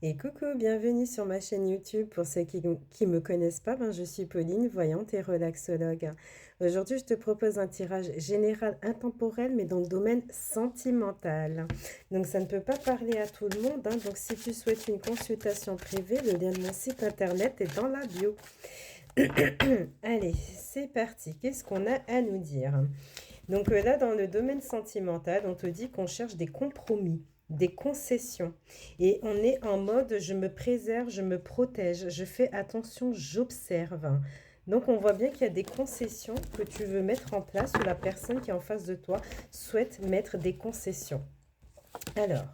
Et coucou, bienvenue sur ma chaîne YouTube. Pour ceux qui me connaissent pas, je suis Pauline, voyante et relaxologue. Aujourd'hui, je te propose un tirage général intemporel, mais dans le domaine sentimental. Donc, ça ne peut pas parler à tout le monde, hein. Donc, si tu souhaites une consultation privée, le lien de mon site internet est dans la bio. Allez, c'est parti. Qu'est-ce qu'on a à nous dire? Donc là, dans le domaine sentimental, on te dit qu'on cherche des compromis, des concessions. Et on est en mode je me préserve, je me protège, je fais attention, j'observe. Donc on voit bien qu'il y a des concessions que tu veux mettre en place ou la personne qui est en face de toi souhaite mettre des concessions. Alors,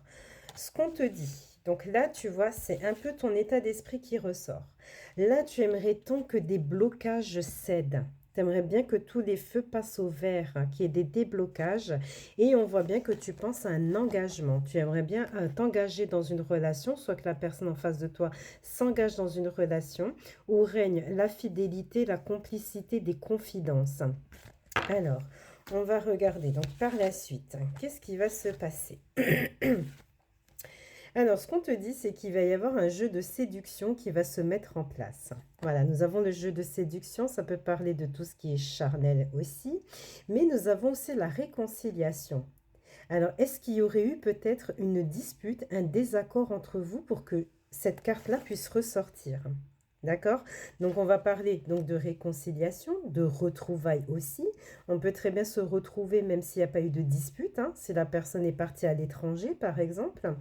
ce qu'on te dit, donc là, tu vois, c'est un peu ton état d'esprit qui ressort. Là, tu aimerais tant que des blocages cèdent. Tu aimerais bien que tous les feux passent au vert, hein, qu'il y ait des déblocages. Et on voit bien que tu penses à un engagement. Tu aimerais bien t'engager dans une relation, soit que la personne en face de toi s'engage dans une relation où règne la fidélité, la complicité, des confidences. Alors, on va regarder donc par la suite, qu'est-ce qui va se passer? Alors, ce qu'on te dit, c'est qu'il va y avoir un jeu de séduction qui va se mettre en place. Voilà, nous avons le jeu de séduction, ça peut parler de tout ce qui est charnel aussi, mais nous avons aussi la réconciliation. Alors, est-ce qu'il y aurait eu peut-être une dispute, un désaccord entre vous pour que cette carte-là puisse ressortir? D'accord? Donc, on va parler donc de réconciliation, de retrouvailles aussi. On peut très bien se retrouver même s'il n'y a pas eu de dispute, hein, si la personne est partie à l'étranger, par exemple.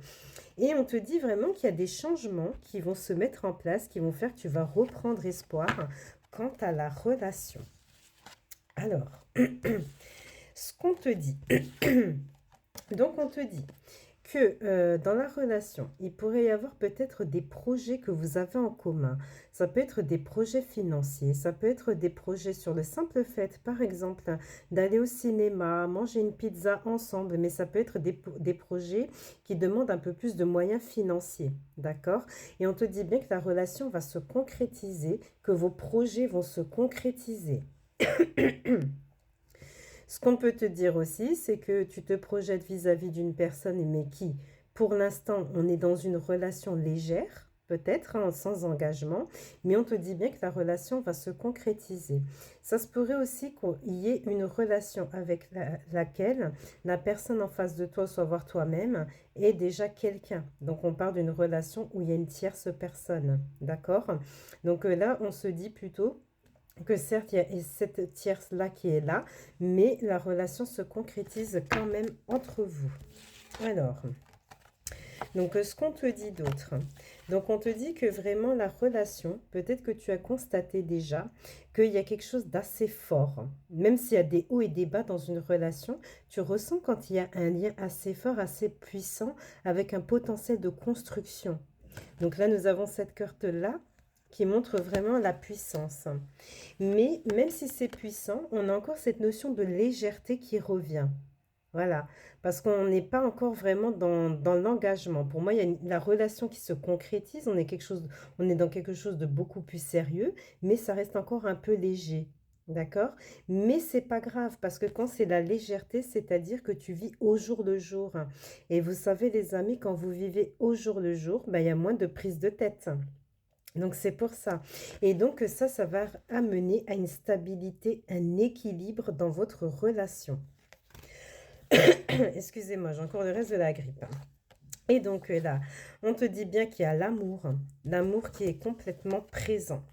Et on te dit vraiment qu'il y a des changements qui vont se mettre en place, qui vont faire que tu vas reprendre espoir quant à la relation. Alors, ce qu'on te dit, donc on te dit que dans la relation, il pourrait y avoir peut-être des projets que vous avez en commun. Ça peut être des projets financiers, ça peut être des projets sur le simple fait, par exemple, d'aller au cinéma, manger une pizza ensemble, mais ça peut être des projets qui demandent un peu plus de moyens financiers, d'accord? Et on te dit bien que la relation va se concrétiser, que vos projets vont se concrétiser. Ce qu'on peut te dire aussi, c'est que tu te projettes vis-à-vis d'une personne, mais qui, pour l'instant, on est dans une relation légère, peut-être, hein, sans engagement, mais on te dit bien que la relation va se concrétiser. Ça se pourrait aussi qu'il y ait une relation avec laquelle la personne en face de toi, soit voir toi-même, est déjà quelqu'un. Donc on parle d'une relation où il y a une tierce personne, d'accord? Donc là, on se dit plutôt que certes, il y a cette tierce-là qui est là, mais la relation se concrétise quand même entre vous. Alors, donc ce qu'on te dit d'autre, donc on te dit que vraiment la relation, peut-être que tu as constaté déjà qu'il y a quelque chose d'assez fort. Même s'il y a des hauts et des bas dans une relation, tu ressens quand il y a un lien assez fort, assez puissant, avec un potentiel de construction. Donc là, nous avons cette carte-là qui montre vraiment la puissance. Mais même si c'est puissant, on a encore cette notion de légèreté qui revient. Voilà, parce qu'on n'est pas encore vraiment dans l'engagement. Pour moi, il y a la relation qui se concrétise, on est dans quelque chose de beaucoup plus sérieux, mais ça reste encore un peu léger. D'accord? Mais c'est pas grave, parce que quand c'est la légèreté, c'est-à-dire que tu vis au jour le jour. Et vous savez, les amis, quand vous vivez au jour le jour, il y a moins de prise de tête. Donc c'est pour ça. Et donc ça va amener à une stabilité, un équilibre dans votre relation. Excusez-moi, j'ai encore le reste de la grippe. Et donc là, on te dit bien qu'il y a l'amour qui est complètement présent.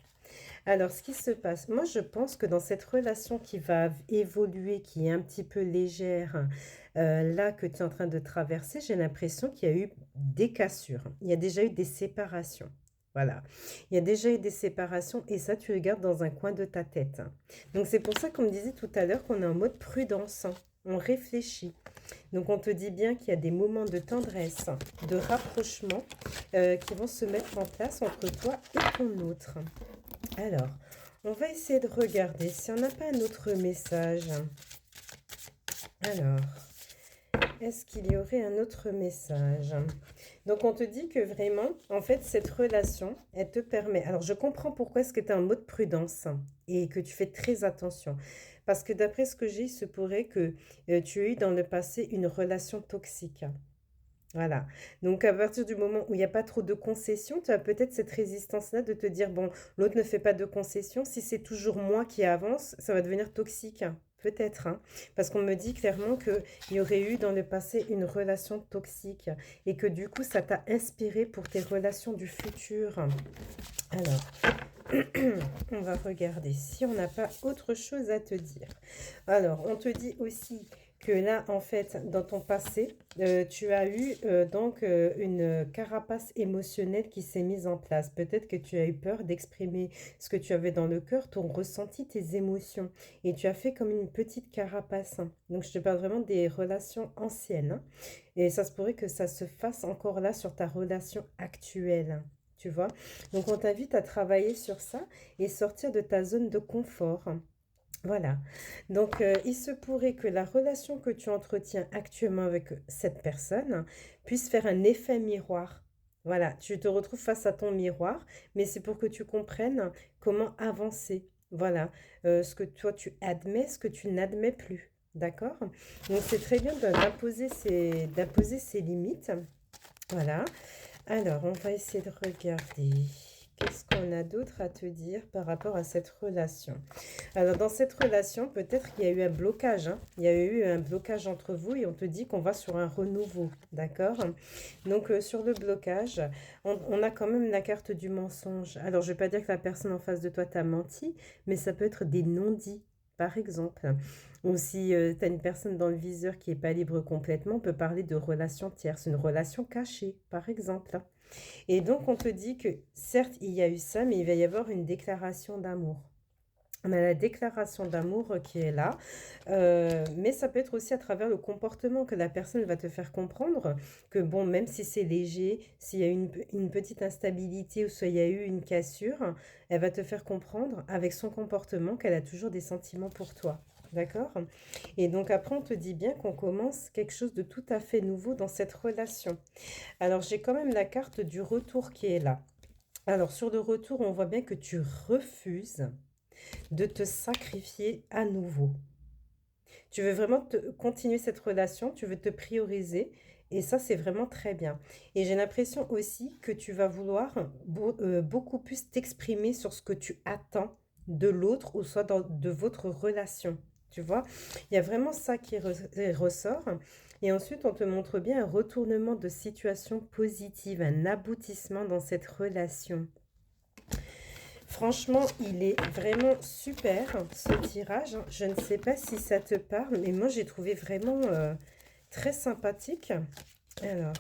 Alors, ce qui se passe, moi je pense que dans cette relation qui va évoluer, qui est un petit peu légère, là que tu es en train de traverser, j'ai l'impression qu'il y a eu des cassures. Il y a déjà eu des séparations. Voilà. Il y a déjà eu des séparations et ça, tu le gardes dans un coin de ta tête. Donc, c'est pour ça qu'on me disait tout à l'heure qu'on est en mode prudence. On réfléchit. Donc, on te dit bien qu'il y a des moments de tendresse, de rapprochement qui vont se mettre en place entre toi et ton autre. Alors, on va essayer de regarder si on n'a pas un autre message. Alors, est-ce qu'il y aurait un autre message? Donc, on te dit que vraiment, en fait, cette relation, elle te permet... Alors, je comprends pourquoi est-ce que tu es en mode prudence et que tu fais très attention. Parce que d'après ce que j'ai, il se pourrait que tu aies eu dans le passé une relation toxique. Voilà. Donc à partir du moment où il y a pas trop de concessions, tu as peut-être cette résistance-là de te dire: «Bon, l'autre ne fait pas de concessions, si c'est toujours moi qui avance, ça va devenir toxique». Peut-être, hein, parce qu'on me dit clairement qu'il y aurait eu dans le passé une relation toxique et que du coup ça t'a inspiré pour tes relations du futur. Alors, on va regarder si on n'a pas autre chose à te dire. Alors, on te dit aussi que là, en fait, dans ton passé, tu as eu donc une carapace émotionnelle qui s'est mise en place. Peut-être que tu as eu peur d'exprimer ce que tu avais dans le cœur, ton ressenti, tes émotions. Et tu as fait comme une petite carapace, hein. Donc, je te parle vraiment des relations anciennes, hein. Et ça se pourrait que ça se fasse encore là sur ta relation actuelle. Tu vois? Donc, on t'invite à travailler sur ça et sortir de ta zone de confort. Voilà. Donc, il se pourrait que la relation que tu entretiens actuellement avec cette personne puisse faire un effet miroir. Voilà, tu te retrouves face à ton miroir, mais c'est pour que tu comprennes comment avancer. Voilà, ce que toi tu admets, ce que tu n'admets plus. D'accord? Donc, c'est très bien d'imposer ses limites. Voilà. Alors, on va essayer de regarder. Qu'est-ce qu'on a d'autre à te dire par rapport à cette relation? Alors, dans cette relation, peut-être qu'il y a eu un blocage, hein. Il y a eu un blocage entre vous et on te dit qu'on va sur un renouveau, d'accord? Donc, sur le blocage, on a quand même la carte du mensonge. Alors, je ne vais pas dire que la personne en face de toi t'a menti, mais ça peut être des non-dits, par exemple. Ou si tu as une personne dans le viseur qui n'est pas libre complètement, on peut parler de relation tierce, une relation cachée, par exemple. Et donc, on te dit que certes, il y a eu ça, mais il va y avoir une déclaration d'amour. On a la déclaration d'amour qui est là, mais ça peut être aussi à travers le comportement que la personne va te faire comprendre que bon, même si c'est léger, s'il y a une petite instabilité ou soit il y a eu une cassure, elle va te faire comprendre avec son comportement qu'elle a toujours des sentiments pour toi. D'accord? Et donc après, on te dit bien qu'on commence quelque chose de tout à fait nouveau dans cette relation. Alors j'ai quand même la carte du retour qui est là. Alors sur le retour, on voit bien que tu refuses de te sacrifier à nouveau. Tu veux vraiment continuer cette relation, tu veux te prioriser et ça, c'est vraiment très bien. Et j'ai l'impression aussi que tu vas vouloir beaucoup plus t'exprimer sur ce que tu attends de l'autre ou soit de votre relation. Tu vois, il y a vraiment ça qui ressort. Et ensuite, on te montre bien un retournement de situation positive, un aboutissement dans cette relation. Franchement, il est vraiment super ce tirage, hein. Je ne sais pas si ça te parle, mais moi j'ai trouvé vraiment très sympathique. Alors,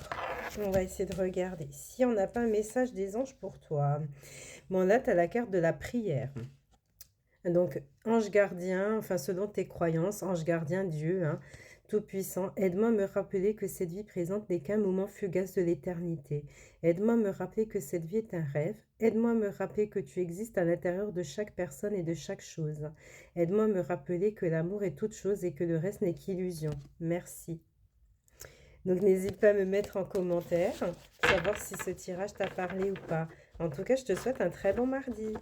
on va essayer de regarder si on n'a pas un message des anges pour toi. Bon, là, tu as la carte de la prière. Donc, ange gardien, enfin selon tes croyances, ange gardien, Dieu, hein, Tout-Puissant, aide-moi à me rappeler que cette vie présente n'est qu'un moment fugace de l'éternité. Aide-moi à me rappeler que cette vie est un rêve. Aide-moi à me rappeler que tu existes à l'intérieur de chaque personne et de chaque chose. Aide-moi à me rappeler que l'amour est toute chose et que le reste n'est qu'illusion. Merci. Donc n'hésite pas à me mettre en commentaire, savoir si ce tirage t'a parlé ou pas. En tout cas, je te souhaite un très bon mardi.